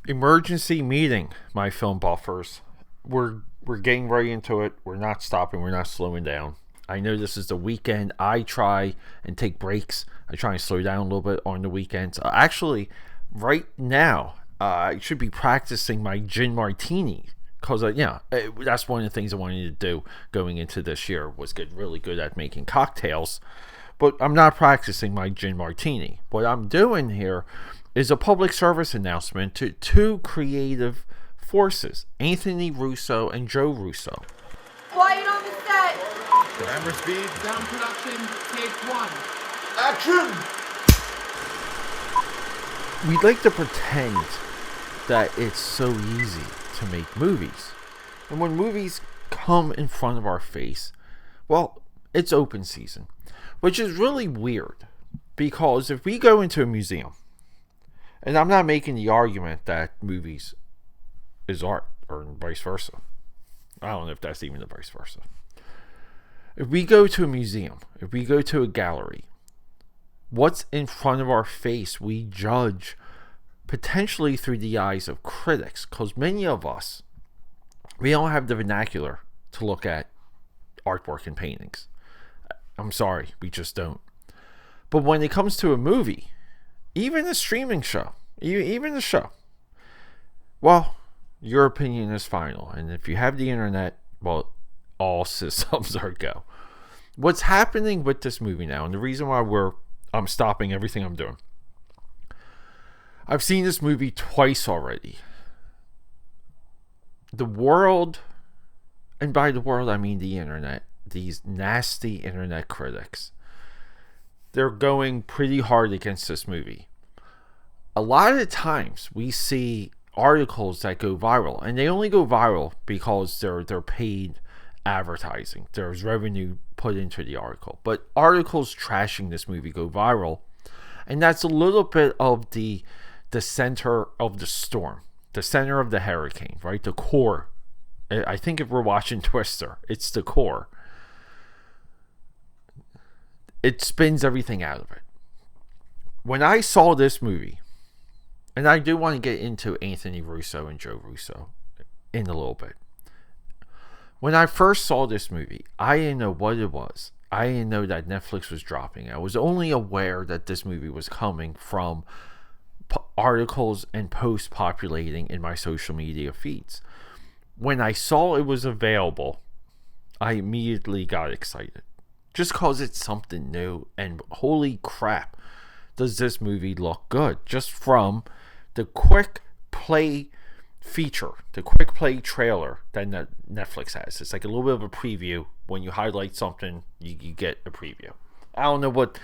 Emergency meeting, my film buffers. We're getting right into it. We're not stopping. We're not slowing down. I know this is the weekend. I try and take breaks. I try and slow down a little bit on the weekends. Actually, right now, I should be practicing my gin martini because, that's one of the things I wanted to do going into this year was get really good at making cocktails. But I'm not practicing my gin martini. What I'm doing here is a public service announcement to two creative forces, Anthony Russo and Joe Russo. Quiet on the set. Amherst speed, sound production, take one. Action! We'd like to pretend that it's so easy to make movies. And when movies come in front of our face, well, it's open season. Which is really weird. Because if we go into a museum, and I'm not making the argument that movies is art, or vice versa. I don't know if that's even the vice versa. If we go to a museum, if we go to a gallery, what's in front of our face we judge potentially through the eyes of critics, because many of us, we don't have the vernacular to look at artwork and paintings. I'm sorry, we just don't. But when it comes to a movie, even a streaming show, even a show, well, your opinion is final. And if you have the internet, well, all systems are go. What's happening with this movie now, and the reason why I'm stopping everything I'm doing. I've seen this movie twice already. The world, and by the world I mean the internet, these nasty internet critics, they're going pretty hard against this movie. A lot of the times we see articles that go viral, and they only go viral because they're paid advertising. There's revenue put into the article. But articles trashing this movie go viral, and that's a little bit of the center of the storm, the center of the hurricane, right? The core. I think if we're watching Twister, it's the core. It spins everything out of it. When I saw this movie, and I do want to get into Anthony Russo and Joe Russo in a little bit. When I first saw this movie, I didn't know what it was. I didn't know that Netflix was dropping. I was only aware that this movie was coming from articles and posts populating in my social media feeds. When I saw it was available, I immediately got excited. Just because it's something new, and holy crap, does this movie look good. Just from the quick play feature, the quick play trailer that Netflix has. It's like a little bit of a preview. When you highlight something, you get a preview. I don't know what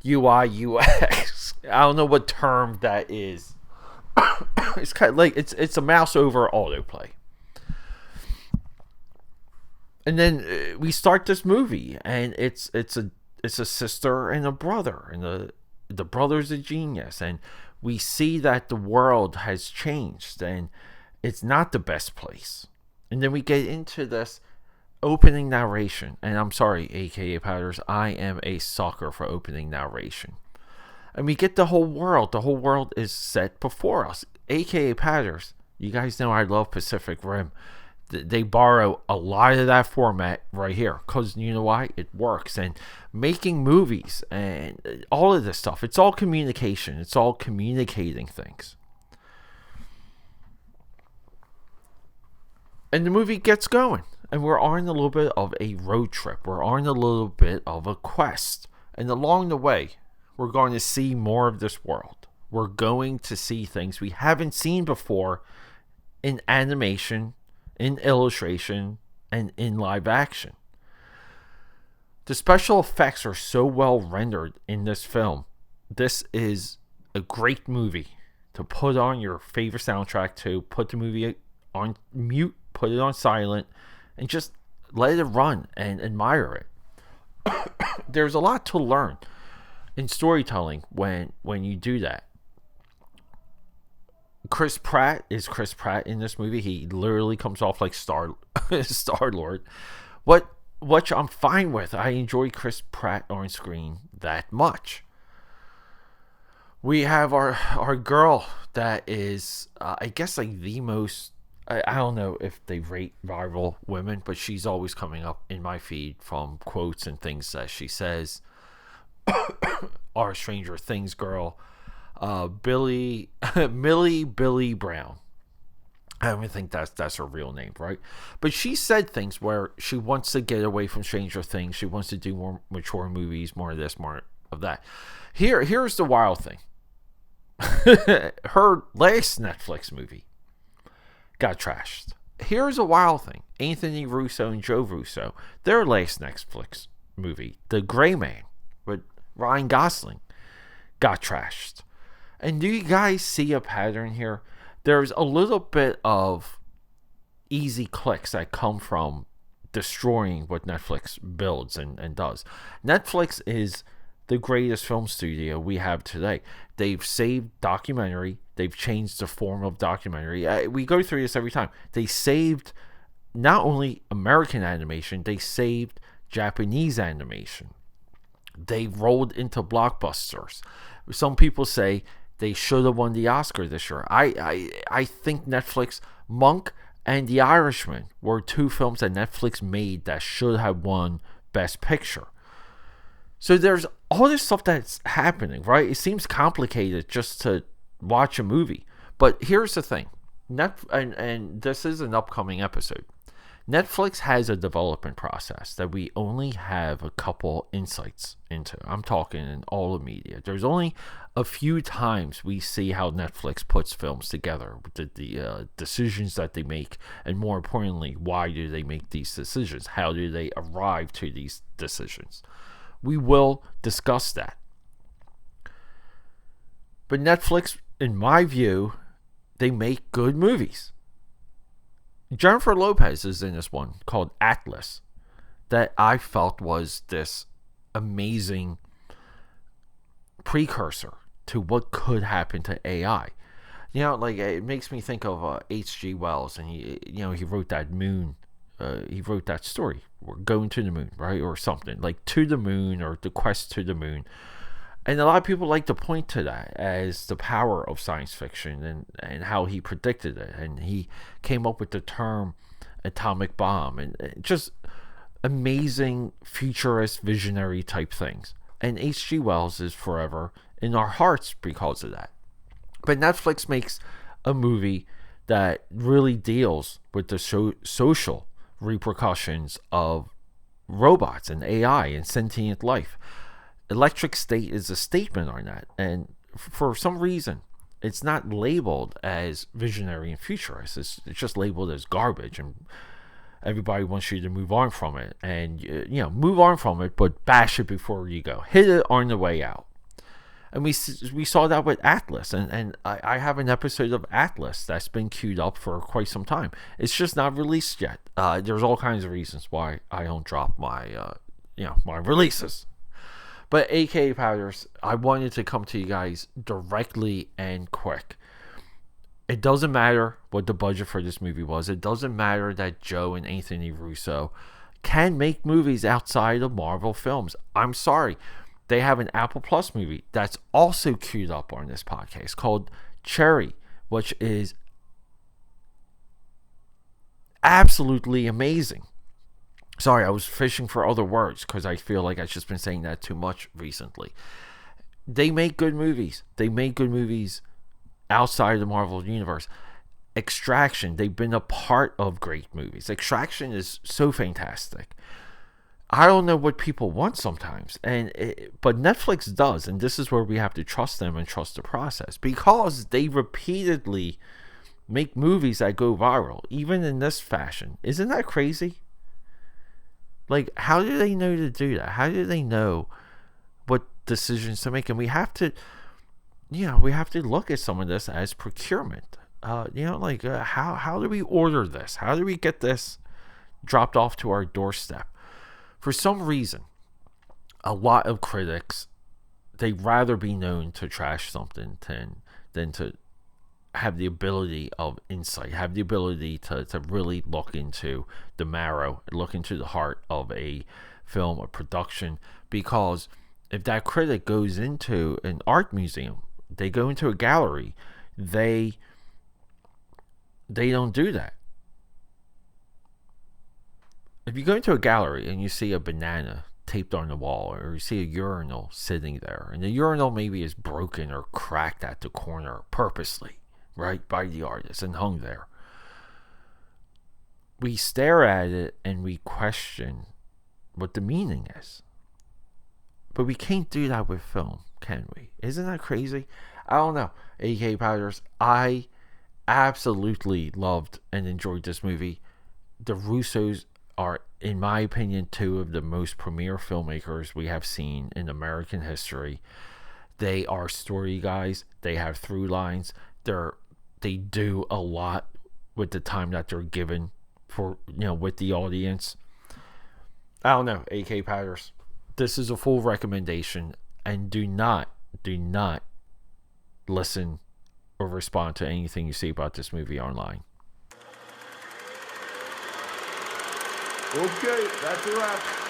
UI, UX, I don't know what term that is. It's kind of like, it's a mouse over autoplay. And then we start this movie, and it's a sister and a brother, and the brother's a genius, and we see that the world has changed, and it's not the best place. And then we get into this opening narration, and I'm sorry, AKAPADers, I am a sucker for opening narration. And we get the whole world. The whole world is set before us. AKAPADers, you guys know I love Pacific Rim. They borrow a lot of that format right here, because you know why? It works. And making movies and all of this stuff, it's all communication. It's all communicating things. And the movie gets going, and we're on a little bit of a road trip. We're on a little bit of a quest, and along the way, we're going to see more of this world. We're going to see things we haven't seen before in animation, in illustration, and in live action. The special effects are so well rendered in this film. This is a great movie to put on your favorite soundtrack to, put the movie on mute, put it on silent, and just let it run and admire it. There's a lot to learn in storytelling when you do that. Chris Pratt is Chris Pratt in this movie. He literally comes off like Star-Lord. Which I'm fine with. I enjoy Chris Pratt on screen that much. We have our girl that is, I guess, like the most. I don't know if they rate viral women, but she's always coming up in my feed from quotes and things that she says. Our Stranger Things girl, Millie Billy Brown. I don't even think that's her real name, right? But she said things where she wants to get away from Stranger Things. She wants to do more mature movies, more of this, more of that. Here's the wild thing. Her last Netflix movie got trashed. Here's a wild thing. Anthony Russo and Joe Russo, their last Netflix movie, The Gray Man, with Ryan Gosling, got trashed. And do you guys see a pattern here? There's a little bit of easy clicks that come from destroying what Netflix builds and does. Netflix is the greatest film studio we have today. They've saved documentary. They've changed the form of documentary. We go through this every time. They saved not only American animation, they saved Japanese animation. They rolled into blockbusters. Some people say they should have won the Oscar this year. I think Netflix, Monk and The Irishman were two films that Netflix made that should have won Best Picture. So there's all this stuff that's happening, right? It seems complicated just to watch a movie. But here's the thing. And this is an upcoming episode. Netflix has a development process that we only have a couple insights into. I'm talking in all the media. There's only a few times we see how Netflix puts films together, the decisions that they make, and more importantly, why do they make these decisions? How do they arrive to these decisions? We will discuss that. But Netflix, in my view, they make good movies. Jennifer Lopez is in this one called Atlas that I felt was this amazing precursor to what could happen to AI. You know, like it makes me think of H.G. Wells, and he wrote that moon. He wrote that story, or Going to the Moon, right, or something like To the Moon or The Quest to the Moon. And a lot of people like to point to that as the power of science fiction and how he predicted it. And he came up with the term atomic bomb and just amazing futurist visionary type things. And H.G. Wells is forever in our hearts because of that. But Netflix makes a movie that really deals with the social repercussions of robots and AI and sentient life. Electric State is a statement on that, and for some reason it's not labeled as visionary and futurist. It's just labeled as garbage, and everybody wants you to move on from it, and move on from it, but bash it before you go. Hit it on the way out. And we saw that with Atlas, and I have an episode of Atlas that's been queued up for quite some time. It's just not released yet. There's all kinds of reasons why I don't drop my my releases. But AKAPADers, I wanted to come to you guys directly and quick. It doesn't matter what the budget for this movie was. It doesn't matter that Joe and Anthony Russo can make movies outside of Marvel films. I'm sorry. They have an Apple Plus movie that's also queued up on this podcast called Cherry, which is absolutely amazing. Sorry, I was fishing for other words because I feel like I've just been saying that too much recently. They make good movies. They make good movies outside the Marvel Universe. Extraction, they've been a part of great movies. Extraction is so fantastic. I don't know what people want sometimes, but Netflix does, and this is where we have to trust them and trust the process, because they repeatedly make movies that go viral, even in this fashion. Isn't that crazy? Like, how do they know to do that? How do they know what decisions to make? And we have to look at some of this as procurement. How do we order this? How do we get this dropped off to our doorstep? For some reason, a lot of critics, they'd rather be known to trash something than to have the ability of insight, have the ability to really look into the marrow, look into the heart of a film or production. Because if that critic goes into an art museum, They go into a gallery. They don't do that. If you go into a gallery and you see a banana taped on the wall, or you see a urinal sitting there, and the urinal maybe is broken or cracked at the corner purposely, right, by the artist and hung there, we stare at it and we question what the meaning is. But we can't do that with film, can we? Isn't that crazy? I don't know. AKAPADers, I absolutely loved and enjoyed this movie. The Russos are, in my opinion, two of the most premier filmmakers we have seen in American history. They are story guys. They have through lines. They do a lot with the time that they're given for, with the audience. I don't know, AKAPADers. This is a full recommendation, and do not listen or respond to anything you see about this movie online. Okay, that's a wrap.